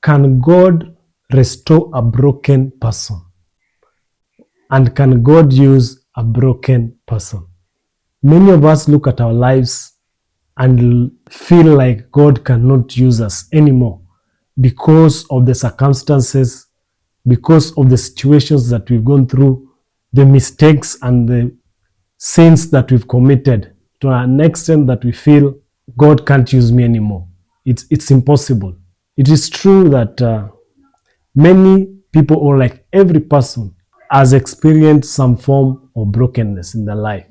can God restore a broken person? And can God use a broken person? Many of us look at our lives and feel like God cannot use us anymore because of the circumstances, because of the situations that we've gone through, the mistakes and the sins that we've committed, to an extent that we feel God can't use me anymore. It's impossible. It is true that many people, or like every person, has experienced some form of brokenness in their life.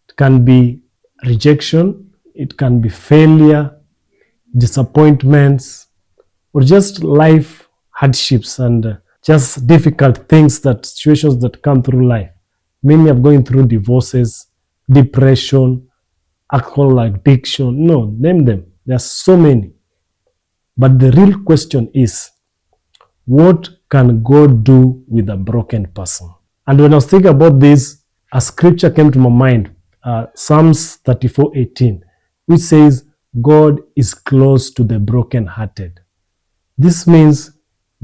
It can be rejection, it can be failure, disappointments, or just life hardships and just difficult things, that situations that come through life. Many are going through divorces, depression, alcohol addiction. No, name them. There are so many. But the real question is, what can God do with a broken person? And when I was thinking about this, a scripture came to my mind, Psalms 34:18, which says, God is close to the brokenhearted. This means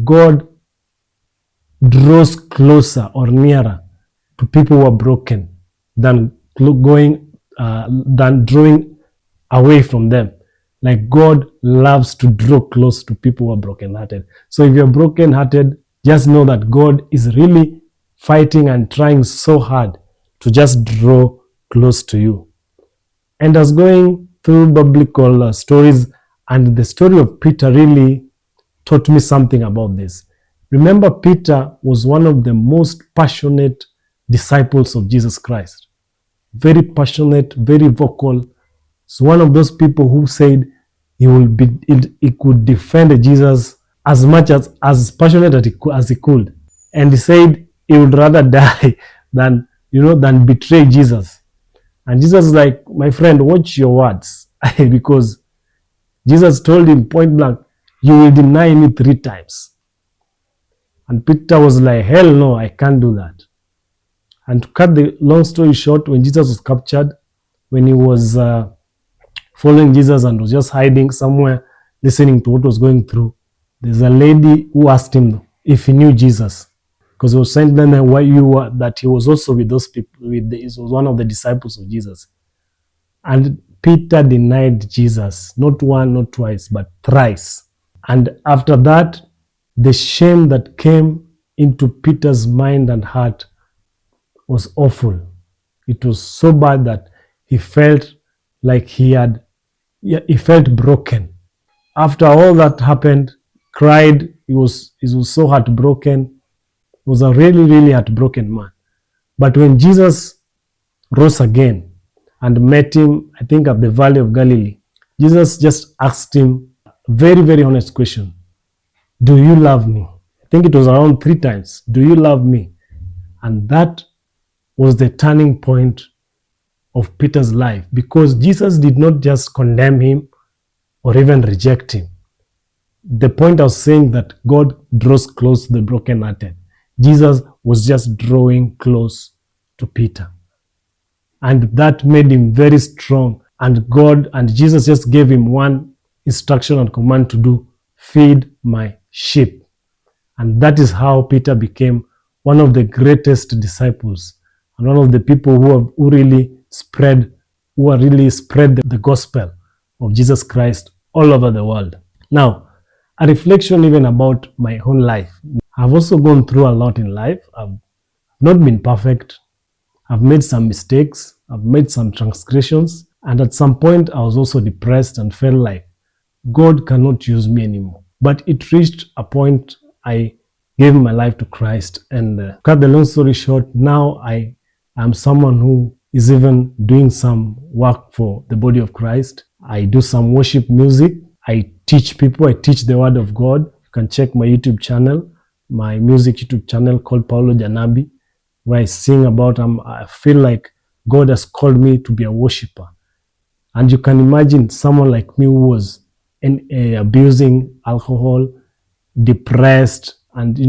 God draws closer or nearer to people who are broken than drawing away from them. Like God loves to draw close to people who are brokenhearted. So if you're brokenhearted, just know that God is really fighting and trying so hard to just draw close to you. And I was going through biblical stories, and the story of Peter really taught me something about this. Remember, Peter was one of the most passionate disciples of Jesus Christ. Very passionate, very vocal. He's one of those people who said he could defend Jesus as much as passionate as he could. And he said he would rather die than betray Jesus. And Jesus is like, my friend, watch your words. Because Jesus told him point blank, you will deny me 3 times. And Peter was like, hell no, I can't do that. And to cut the long story short, when Jesus was captured, when he was following Jesus and was just hiding somewhere, listening to what was going through, there's a lady who asked him if he knew Jesus, because he was saying then that he was also with those people. He was one of the disciples of Jesus. And Peter denied Jesus, not one, not twice, but thrice. And after that, the shame that came into Peter's mind and heart was awful. It was so bad that he felt like he felt broken. After all that happened, cried, he was so heartbroken. He was a really, really heartbroken man. But when Jesus rose again and met him, I think at the Valley of Galilee, Jesus just asked him a very, very honest question. Do you love me? I think it was around 3 times. Do you love me? And that was the turning point of Peter's life, because Jesus did not just condemn him or even reject him. The point I was saying, that God draws close to the brokenhearted. Jesus was just drawing close to Peter. And that made him very strong. And Jesus just gave him one instruction and command to do: feed my sheep. And that is how Peter became one of the greatest disciples and one of the people who really spread the gospel of Jesus Christ all over the world. Now, a reflection even about my own life. I've also gone through a lot in life. I've not been perfect. I've made some mistakes. I've made some transgressions. And at some point, I was also depressed and felt like God cannot use me anymore. But it reached a point I gave my life to Christ. And cut the long story short, now I am someone who is even doing some work for the body of Christ. I do some worship music. I teach people. I teach the word of God. You can check my YouTube channel, my music YouTube channel called Paulo Janabi, where I sing about, I feel like God has called me to be a worshiper. And you can imagine someone like me who was abusing alcohol, depressed, and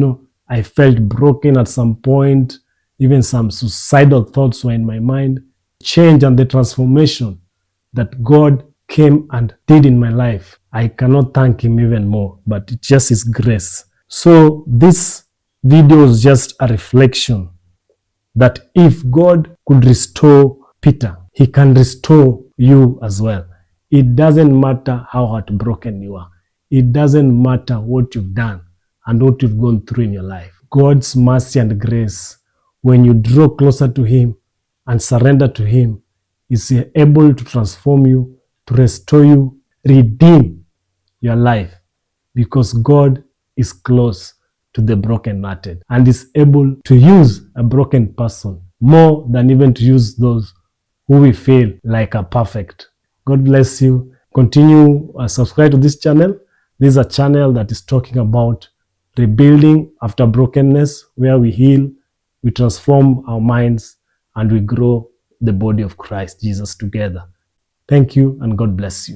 I felt broken at some point. Even some suicidal thoughts were in my mind. Change and the transformation that God came and did in my life I cannot thank him even more, but it's just his grace. So this video is just a reflection that if God could restore Peter, he can restore you as well. It doesn't matter how heartbroken you are. It doesn't matter what you've done and what you've gone through in your life. God's mercy and grace, when you draw closer to him and surrender to him, is able to transform you, to restore you, redeem your life, because God is close to the brokenhearted and is able to use a broken person more than even to use those who we feel like are perfect. God bless you. Continue subscribe to this channel. This is a channel that is talking about rebuilding after brokenness, where we heal, we transform our minds, and we grow the body of Christ Jesus together. Thank you, and God bless you.